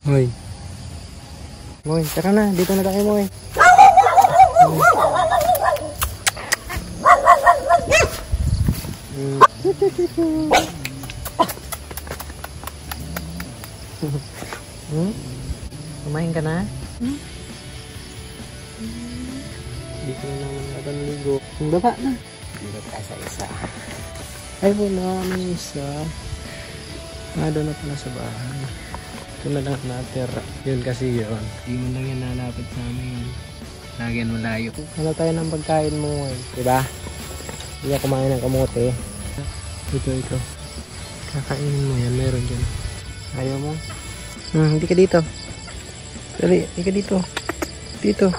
Moy. Moy, tara na. Dito na tayo, Moy. Kumain ka na? Dito na naman natin ligo. Yung baba na. Ligo ka sa isa. Ay, wala. May isa. Doon na pala sa bahay. Ito na lang natira. Yun kasi yun. Hindi mo lang yan nalapit sa amin. Lagi yan malayo. Ano tayo ng pagkain mo ngayon? Diba? Hindi ako kumain ng kamote. Ito. Kakainin mo yan. Meron dyan. Ayaw mo? Hindi ka dito. Dali, hindi ka dito. Dito.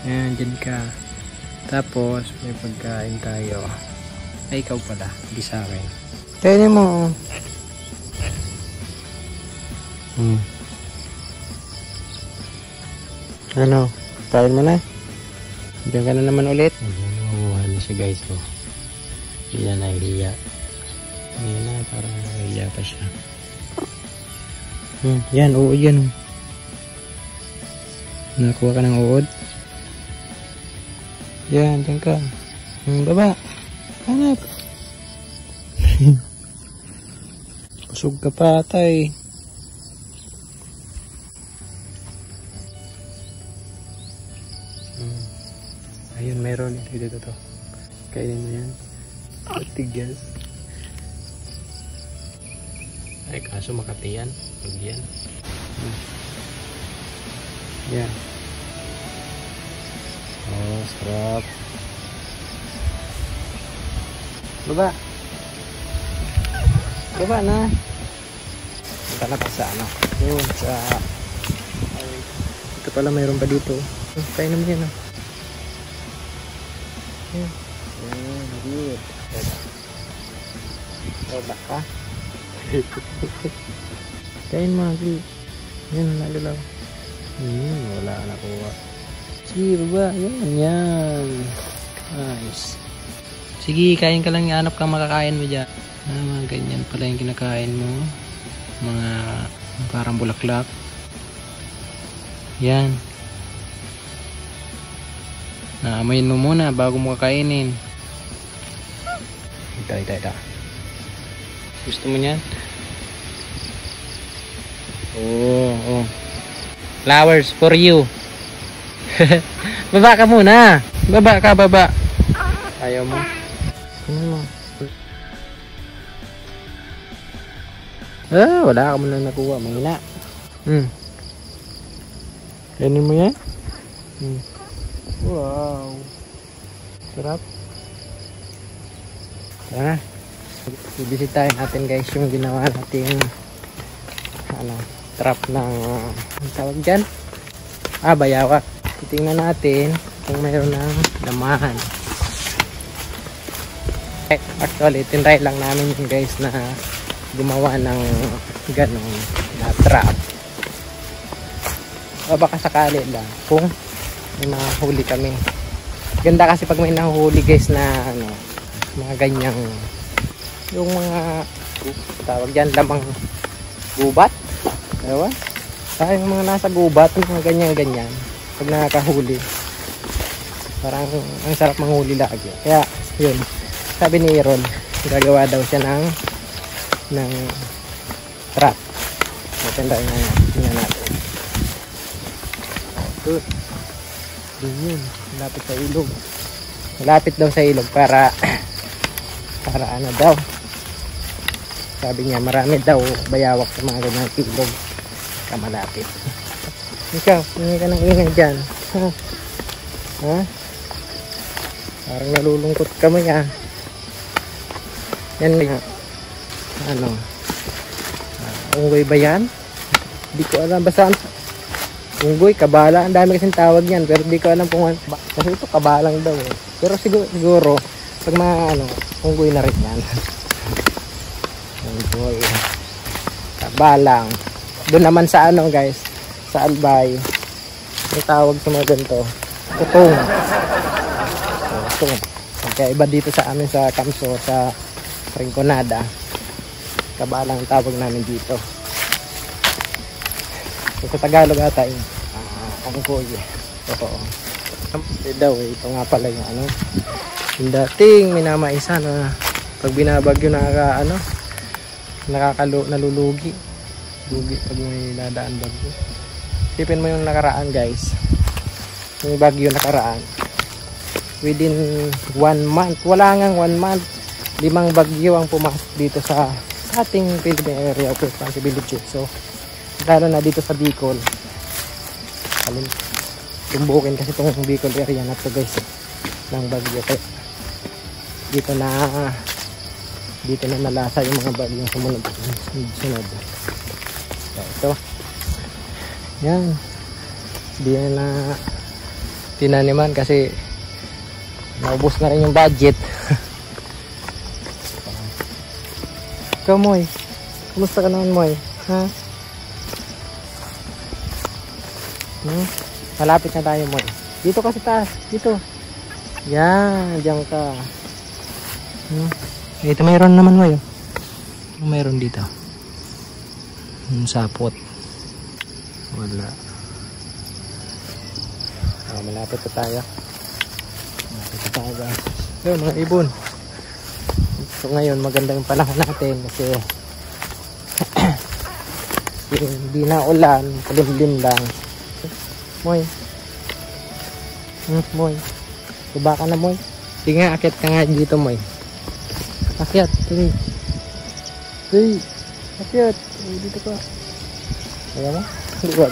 Ayan, dyan ka. Tapos, may pagkain tayo. Ay, ikaw pala. Hindi sa akin. Tayo mo. Ano? Kain mo na? Diyan ka na naman ulit? Nakuha na siya guys. Hindi na nahihiya. Hindi na, parang nahihiya pa siya. Yan, uod yan. Nakuha ka ng uod? Yan, dyan ka. Baba. Hanap. Kusog ka pa, tay. Ayun, meron. Dito to. Kainin mo yan. Tigas. Ay, kaso makati yan. Pag yan. Yan. Oh, sarap. Baba. Baba na. Punta na pa sa ano. Yun, sa... Ay, ito pala mayroon pa dito. Kain naman yan. Yan. Yan, good. Baba ka. Kain mo, Agli. Yan, lalo lang. Wala ka nakuha. Sige, baba. Yan. Nice. Sige, kain ka lang. Hanap kang makakain mo dyan. Mga ganyan pala yung kinakain mo. Mga parang bulaklak. Yan. Naamayin mo muna bago mo kakainin. Ito. Gusto mo yan? Oh. Flowers for you. Baba ka muna. Baba. Ayaw mo. Wala ka muna nakuha. Mahina. Kainin mo yan? Wow. Sarap. Tara. Bibisitahin natin guys yung ginawa natin trap ng ang tawag dyan? Bayawak. Titingnan natin kung mayroon ng laman. Actually, tinry lang namin yung guys na gumawa ng ganong na trap. Baka sakali lang kung may mahuli kami. Ganda kasi pag may nahuhuli guys na mga ganyang yung mga tawag dyan lamang gubat. Diba? Yung mga nasa gubat, mga ganyan pag nakakahuli parang ang sarap manghuli lagi. Kaya yun, sabi ni Aaron gagawa daw siya ng trap. Natandain na natin. Good. Yun, malapit sa ilog. Malapit daw sa ilog para ano daw. Sabi niya marami daw bayawak sa mga ganyang ilog. Malapit. Ikaw, hindi ka nang ingay dyan. Ha? Parang nalulungkot ka mo yan. Yan nga. Unggoy ba yan? Hindi ko alam. Basta unggoy, kabala. Ang dami kasing tawag yan. Pero hindi ko alam kung kasi ito kabalang daw. Pero siguro pag mga unggoy na rin yan. Unggoy. Kabalang. Doon naman sa guys, sa Albay, may tawag sa mga ganito, utong. Utong. Kaya iba dito sa amin sa Camso, sa Rinconada. Kabalang tawag namin dito. So, sa Tagalog ata yung angkoy. Oo. Daw ito nga pala yung ano. Yung dating minamaisa na pag binabagyo nalulugi. Lugi pag may dadaan bagyo. Tipin mo yung nakaraan guys. Yung bagyo nakaraan. Within 1 month. Wala ngang 1 month. 5 bagyo ang pumasok dito sa ating Philippine Area of Responsibility. So, lalo na dito sa Bicol. Tumbukin kasi itong Bicol area na to guys. Ng bagyo. Kaya dito na nalasa yung mga bagyong sumunod. So, ito. Yan. Hindi na tinaniman kasi naubos na rin yung budget. Ikaw, Moy. Kumusta ka naman, Moy? Ha? Malapit na tayo, Moy. Dito kasi taas. Dito. Yan. Diyan ka. Ito mayroon naman, Moy. Mayroon dito. Sapot. Wala. Malapit na tayo. Malapit na tayo, guys. Yun, mga ibon. So ngayon maganda yung panahon natin kasi hindi na ulan, kalimlim lang. Moy. Moy. Diba ka na, Moy? Sige nga, akit ka nga dito, Moy. Akyat, sige. Hey, akyat. Dito ka. Kaya mo? Huwag.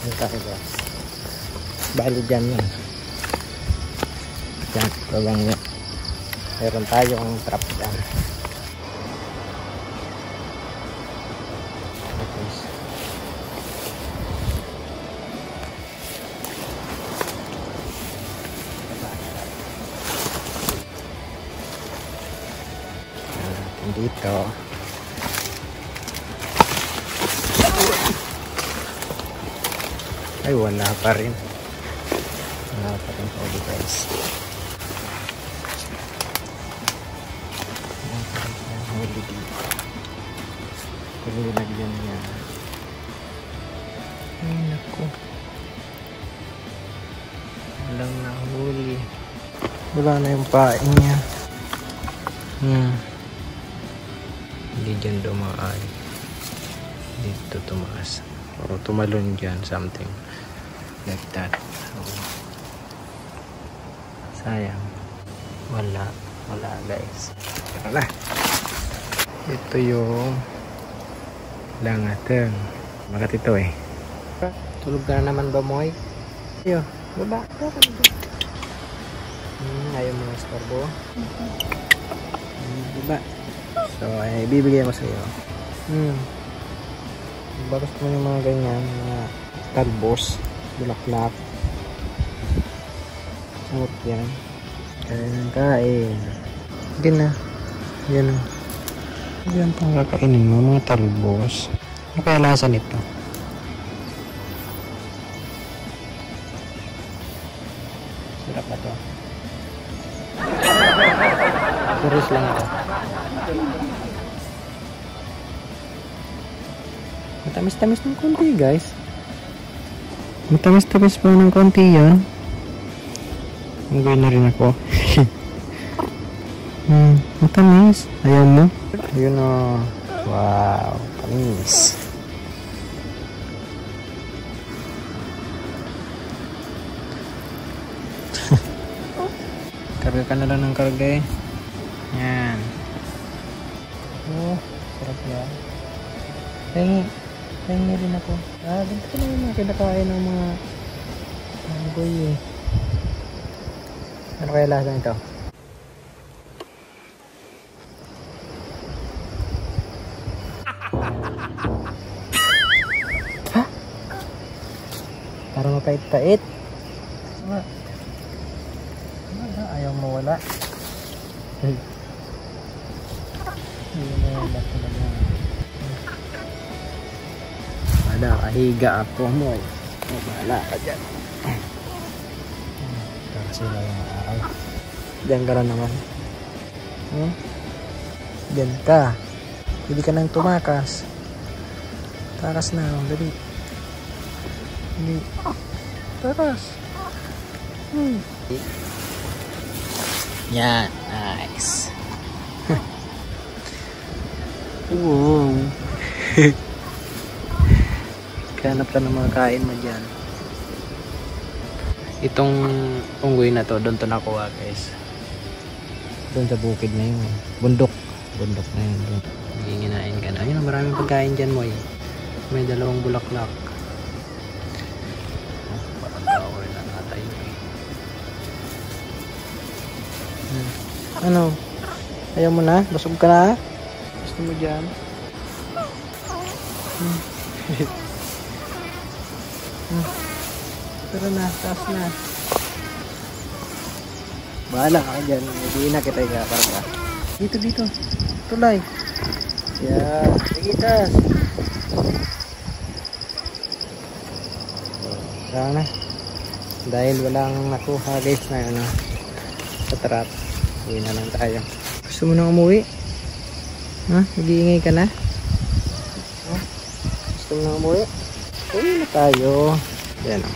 Ang tayo ba? Bali dyan yan. Dyan, babang yan. Meron tayong trap dyan. Dito. Ay, wala pa rin. Wala pa rin po, guys. Nilagyan niya. Ay, naku. Walang nahuli. Wala na yung paing niya. Hindi dyan dumaan. Dito tumaas. O tumalon dyan. Something like that. Sayang. Wala. Wala, guys. Tara na. Ito yung langateng. Magat ito eh. Tulog ka na naman ba, Moy? Ayo, baba. Ayaw mo yung storbo. Baba. So, ay bibigyan ko sa iyo. Ba gusto mo yung mga ganyan, mga talbos, bulaklak. Sarap yan. Kain. Hindi na. Yan na. Yan pang kakainin mo, mga talbos. Ano kaya lasa nito? Sarap na to. Puris lang ito. Matamis-tamis ng konti, guys. Matamis-tamis pa ng konti yan. Nagawin na rin ako. Matamis. Ayan mo. Ayun o. Wow. Tamis. Karga ka na lang ng karga eh. Yan. Oh, sarap yan. Pahingi rin ako. Ganito ko na yung mga kinakain ng mga boy eh. Ano kaya lasa nito? Ha? Parang mapait-pait. Ayaw mawala. Ayaw mawala talaga. Wala, kahiga ako mo. Wala ka dyan. Kasi na yung araw. Diyan ka na naman. Diyan ka. Hindi ka nang tumakas. Takas na. Dali. Dali. Takas. Yan. Nice. Wow. Kanap ka ng mga kain mo dyan. Itong unggoy na to, doon to nakuha guys. Doon sa bukid na yun. Bundok. Bundok na yun. Ginginain ka na. Ayun, maraming pagkain dyan mo eh. May 2 bulaklak. Parang tower na natay. Ano? Ayaw mo na? Busog ka na? Gusto mo dyan? Tara na, taas na. Bahala ka dyan. Hindi na kita ikakarga. Dito. Tulay. Yan. Sige, taas. Tara na. Dahil walang nakuha guys na ano, sa trap. Uwi na lang tayo. Gusto mo nang umuwi? Ha? Nag-iingay ka na? Ha? Gusto mo nang umuwi? Uwi na tayo. Yan o.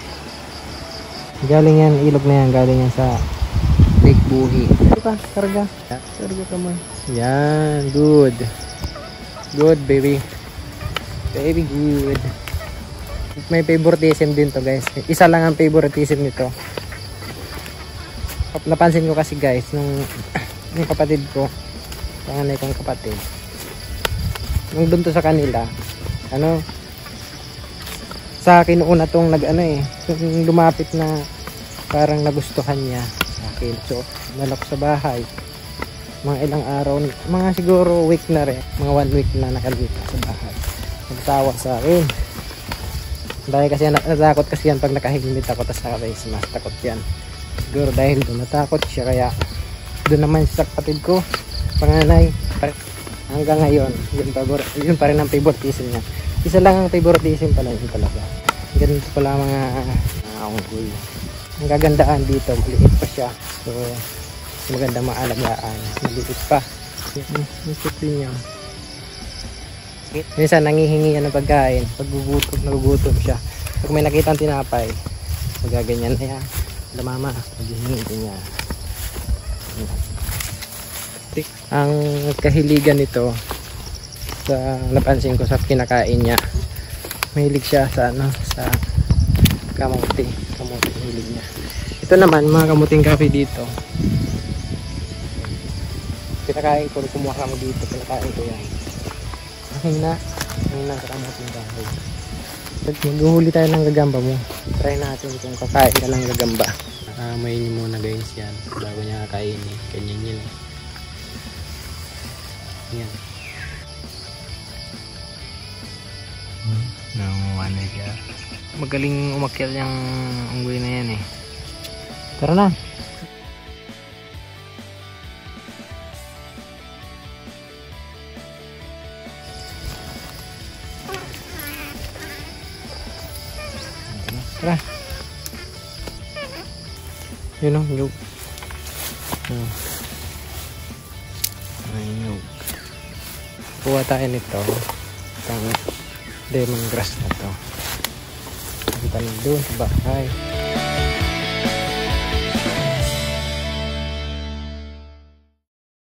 Galing yan, ilog na yan. Galing yan sa Lake Buhi. Diba? Karga. Karga ka mo. Yan. Good. Good baby. Baby good. May favoritism din to guys. Isa lang ang favoritism nito. Napansin ko kasi guys nung kapatid ko, panganay kong kapatid, nung doon to sa kanila, ano, sa akin una tong lumapit na parang nagustuhan niya sa akin. So nalak sa bahay mga ilang araw, mga siguro week na rin, mga 1 week na nakalita sa bahay. Nagtawa sa akin dahil kasi natakot kasi yan pag nakahigimit ako tas naka-face mask, takot yan. Siguro dahil doon natakot siya, kaya doon naman sa kapatid ko, panganay, hanggang ngayon yun pa rin ang favoritism niya. Isa lang ang favoritism pala yun talaga. Ganito pala mga unggoy. Ang gagandaan dito, maliit pa siya, so maganda maalagaan, maliit pa. Yung puti niya, minsan nangihingi yan ng pagkain pag nagugutom siya. Pag may nakitang tinapay, magaganyan na yan. Mama, maghihingi din niya. Ang kahiligan nito, sa napansin ko sa kinakain niya, mahilig siya sa sa kamuti hilig niya. Ito naman mga kamuting kape dito, kinakain ko, kumuha kami dito, kinakain ko yan. Hina sa kamuting kape. Maghuhuli tayo ng gagamba mo. Try natin kung kakain ka ng gagamba. Nakamayin niyo muna guys yan bago niya kakainin. Ganyan yun. Yan. Nangunguha siya. Magaling umakyat yung unggoy na yan eh. Tara na. Tara. Yun o, nyug. Ay, nyug. Kuha tayo nito. Itang lemongrass na to. Punta doon sa bahay.